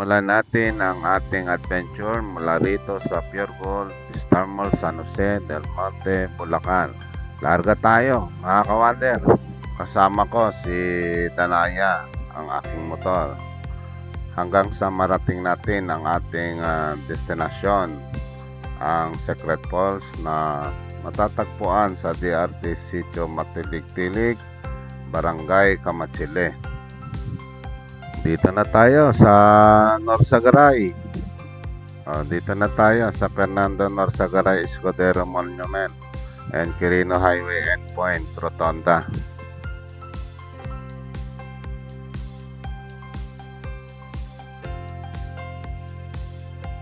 Simulan natin ang ating adventure mula rito sa Pure Gold Star Mall San Jose del Monte, Bulacan. Larga tayo mga kawander. Kasama ko si Danaya, ang aking motor. Hanggang sa marating natin ang ating destinasyon, ang Secret Falls na matatagpuan sa DRT Sitio Matilig-Tilig, Barangay Kamachile. Dito na tayo sa Norsagaray. Dito na tayo sa Fernando Norsagaray Escudero Monument and Quirino Highway Endpoint, Rotonda.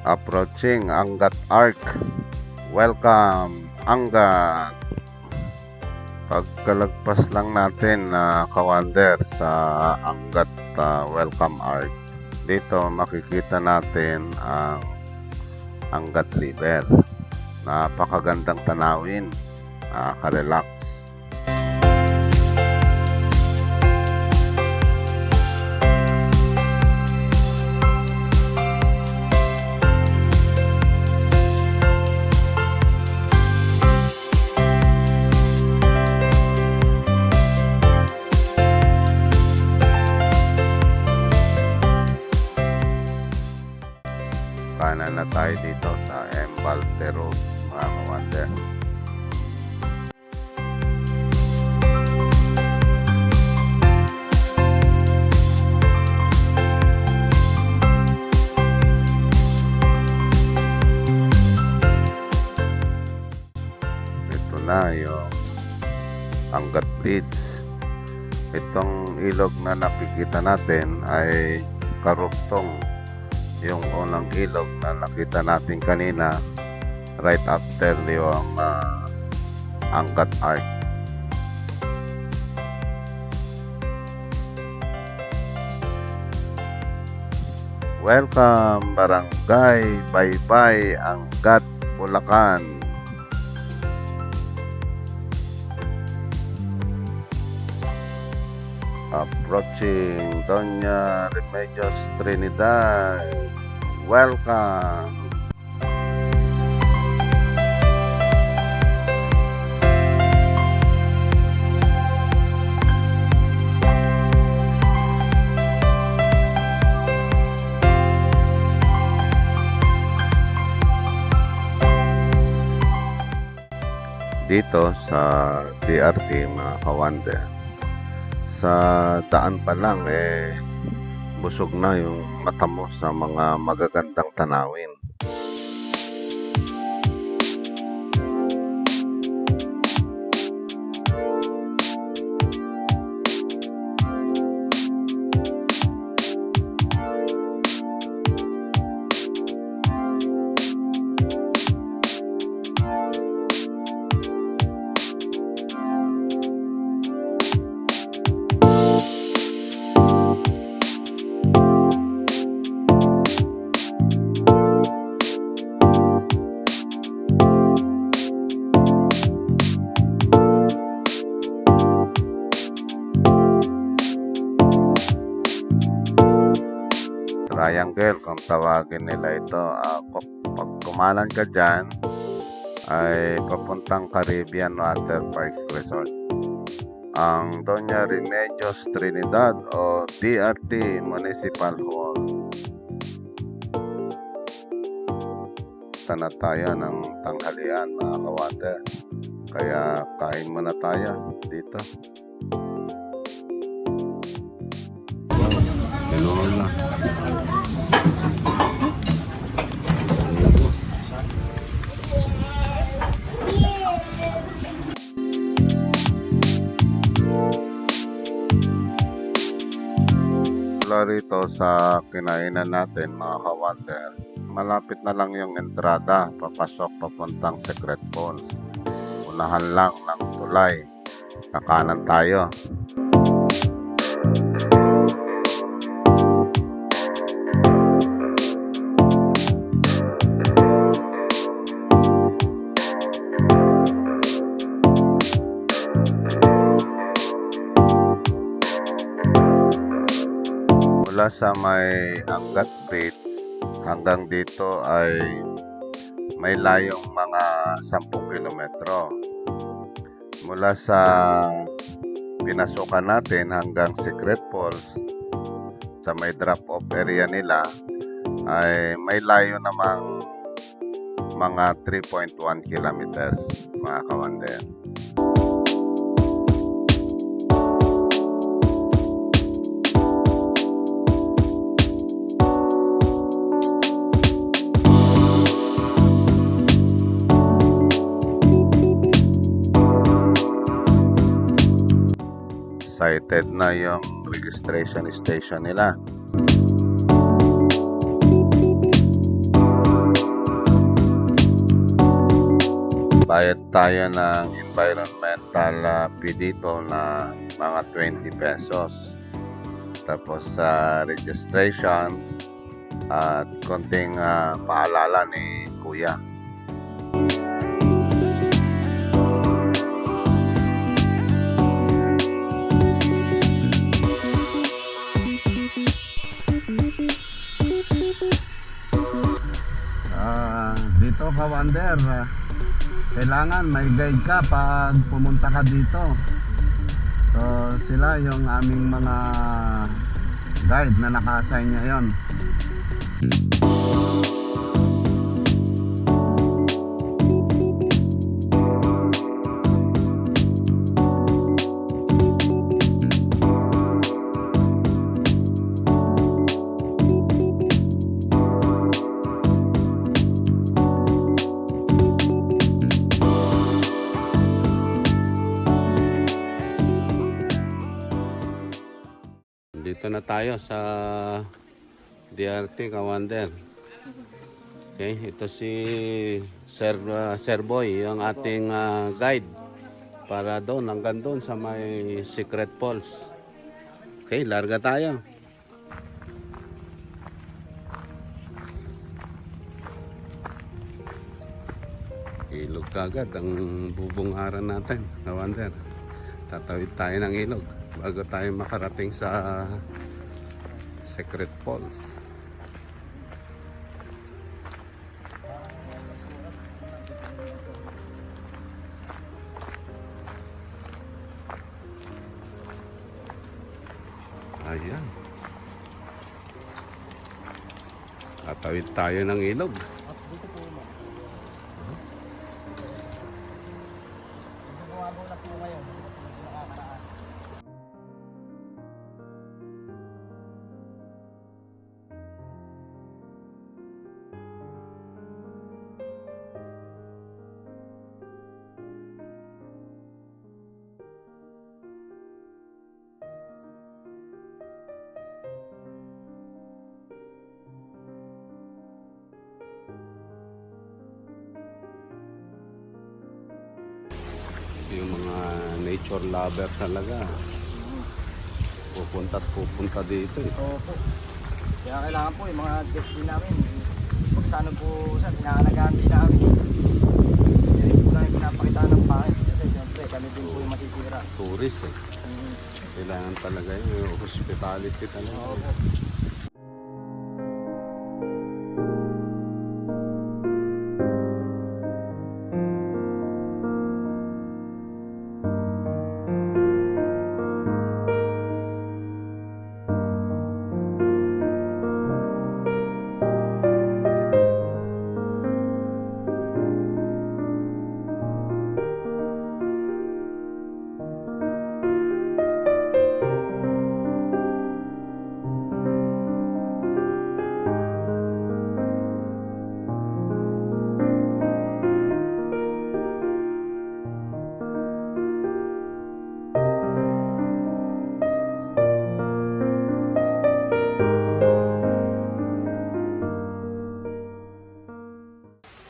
Approaching Angat Arc. Welcome, Angat! Pagkalagpas lang natin na kawander sa Angat Welcome Arc, dito makikita natin ang Angat River. Napakagandang tanawin, ka-relax. Kanan na tayo dito sa Embalte Road, mga kawander. Ito na yung Angat Bridge. Itong ilog na nakikita natin ay karuktong yung unang ilog na nakita natin kanina right after yung Angat Arc. Welcome Barangay Baybay Angat, Bulacan. Approaching Doña Remedios Trinidad. Welcome. Dito sa DRT, mga kawander, sa daan pa lang busog na yung mata mo sa mga magagandang tanawin. Triangle kung tawagin nila ito. Pag kumanan ka dyan ay papuntang Caribbean Water Park Resort. Ang Doña Remedios Trinidad o DRT Municipal Hall. Sana tayo ng tanghalian, mga kawander, kaya kain muna tayo dito. Ganoon lang. Rito sa kinainan natin, mga kawander, malapit na lang yung entrada papasok papuntang Secret Falls. Unahan lang ng tulay, kakanan tayo. Mula sa may Angat Bridge hanggang dito ay may layong mga 10 kilometro. Mula sa pinasukan natin hanggang Secret Falls sa may drop-off area nila ay may layo namang mga 3.1 kilometers, mga kawander. Excited na yung registration station nila. Bayad tayo ng environmental fee dito na mga 20 pesos. Tapos sa registration at konting paalala ni Kuya. Dito kawander, kailangan may guide ka pag pumunta ka dito. So sila yung aming mga guide na naka-assign ngayon. Dito na tayo sa DRT Kawander. Okay, ito si Sir Boy, yung ating guide para doon, hanggang doon sa may Secret Falls. Okay, larga tayo. Ilog kagad ang bubungaran natin, Kawander. Tatawid tayo ng ilog bago tayo makarating sa Secret Falls. Ayan. Tatawid tayo ng ilog. Dito po mo. Nagagawa na po ngayon. Nakakaraan. Yung mga nature lover talaga pupunta at pupunta dito eh. Opo. Kaya kailangan po yung mga guest din namin. Pag sana po sa pinahalagaan din namin. Hindi po namin pinapakita ng pangit. Kasi siyempre kami din po yung masisira. Tourist eh. Kailangan talaga yung hospitality talaga. Opo.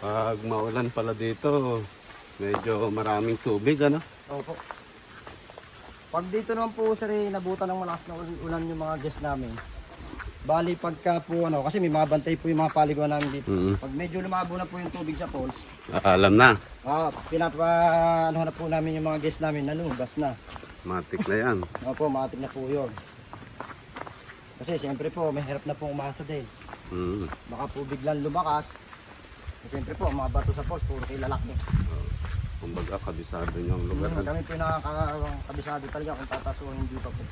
Pag maulan pala dito, medyo maraming tubig, ano? Opo. Pag dito naman po sir, nabutan ng malakas na ulan yung mga guest namin. Bali pagka po ano, kasi may mga bantay po yung mga paliguan namin dito. Pag medyo lumabo na po yung tubig sa falls, Alam na, ano na po namin yung mga guest namin, nalugas na. matik na yan. Opo, matik na po yun. Kasi siyempre po, may hirap na po umasa din. Mm. Baka po biglang lumakas. Siyempre po, mga bato sa post, puro kilalak din. Kumbaga, kabisado niyo ang lugar. Kami po yung nakakabisado talaga kung tatasuhan hindi pa po.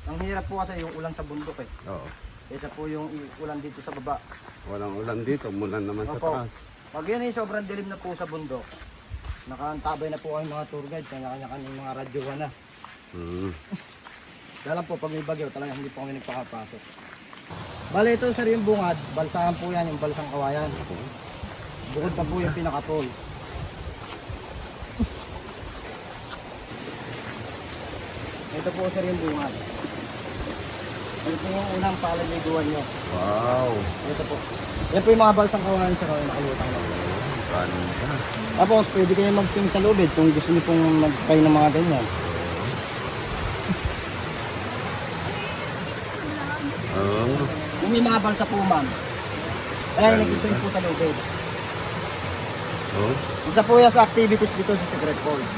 Ang hirap po kasi yung ulan sa bundok eh. Oo. Kesa po yung ulan dito sa baba. Walang ulan dito, mulan naman sa Opo. taas. Pag yun ay sobrang dilim na po sa bundok, nakaantabay na po kami mga tour guide, kanya-kanya mga radyohan na. Mm. Kaya lang po, pag may bagyo, talagang hindi po kami nagpakapasok. Bale, ito sir yung bungad, balsahan po yan, yung balsang kawayan. Bukod pa po yung pinaka-toll. Ito po sir yung bungad. Ito po yung unang palaliguan nyo. Wow. Ito po. Yan po yung mga balsang kawayan sir, yung nakalutang na. Ganda. Tapos, pwede kayo mag-swing sa lubid kung gusto niyo pong mag-try ng mga ganyan. Oo. Yung may mga balsa po ma'am. Kaya nag-swing po sa lubid. Oh. Isa po yan sa activities dito sa Secret Falls.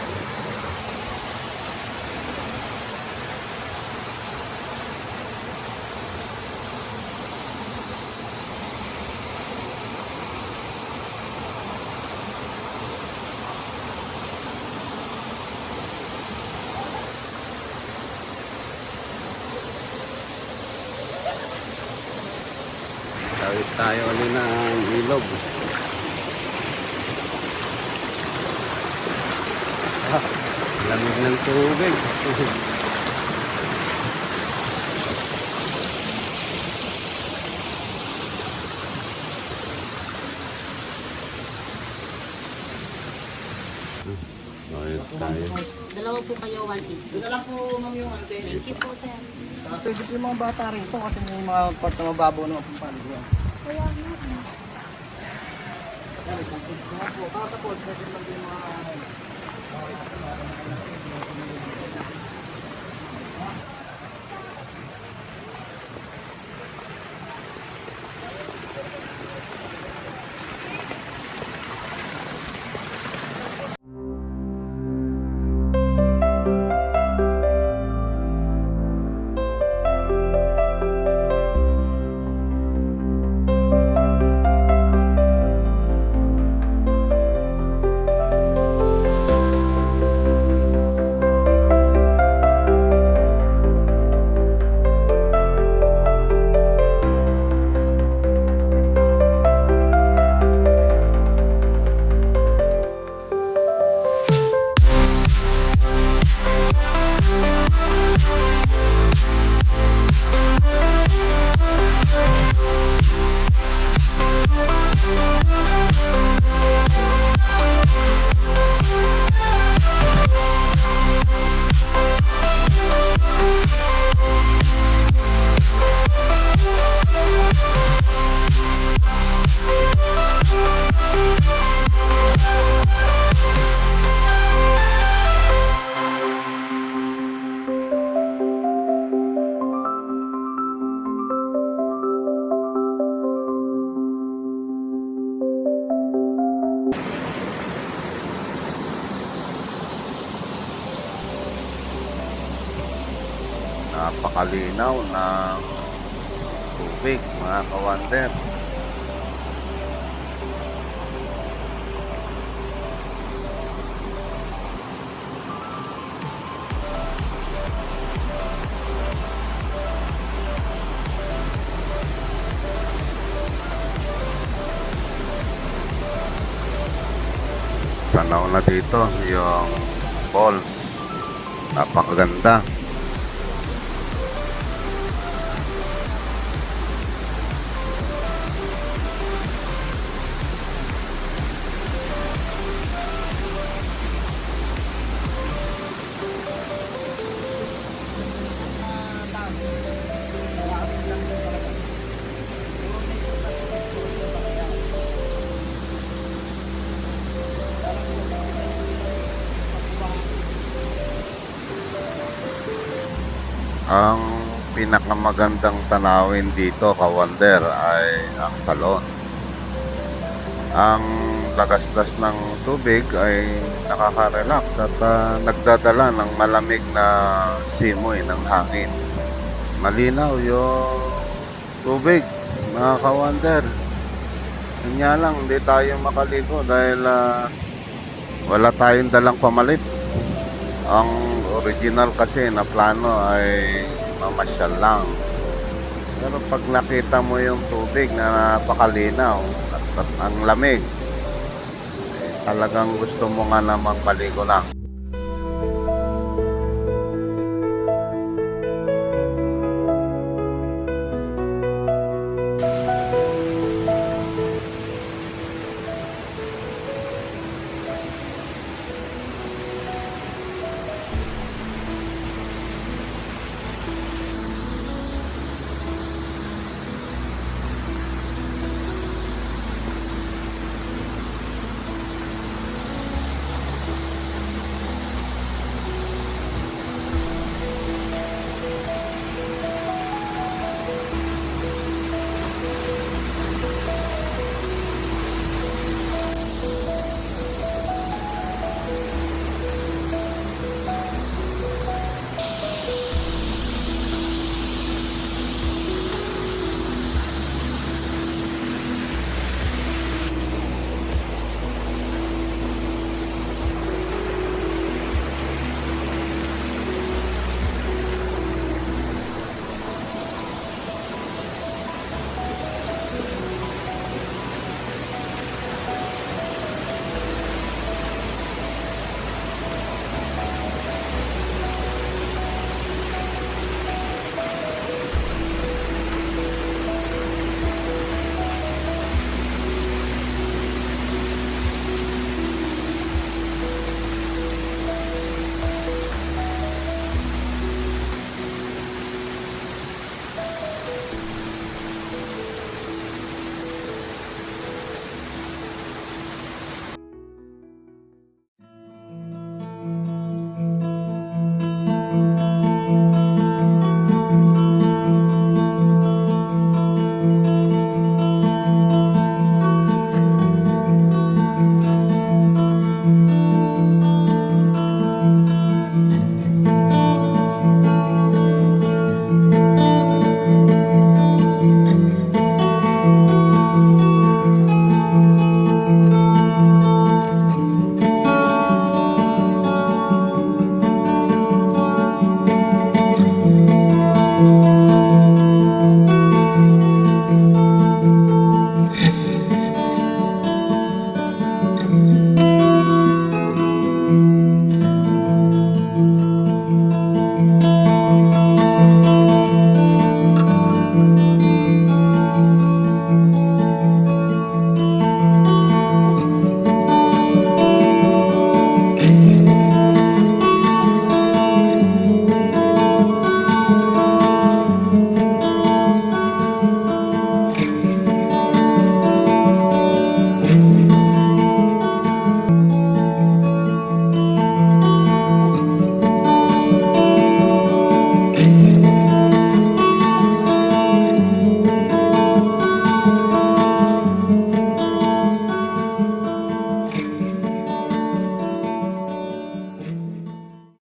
Tawid tayo ulit ng ilog. Ah, lamig ng tubig. Tawid tayo. Dalawa po kayo, 180. Doon na lang po ma'am yung ante. Thank you po, sir. Pwede po yung mga bata rin to kasi may mga part na mababaw naman po paliguan. Kaya nga. Yan, isang kids naman po. Tapos, pwede lang din yung mga Napakalinaw ng tubig, mga kawander. Tanaw na dito yung falls. Napakaganda. Ang pinakamagandang tanawin dito, kawander, ay ang talon. Ang lagaslas ng tubig ay nakaka-relax at nagdadala ng malamig na simoy ng hangin. malinaw yung tubig, mga ka-wonder. Yun nga lang, hindi tayo makaligo dahil wala tayong dalang pamalit. Ang original kasi na plano ay mamasyal lang. Pero pag nakita mo yung tubig na napakalinaw at ang lamig, talagang gusto mo nga na magpaligo na.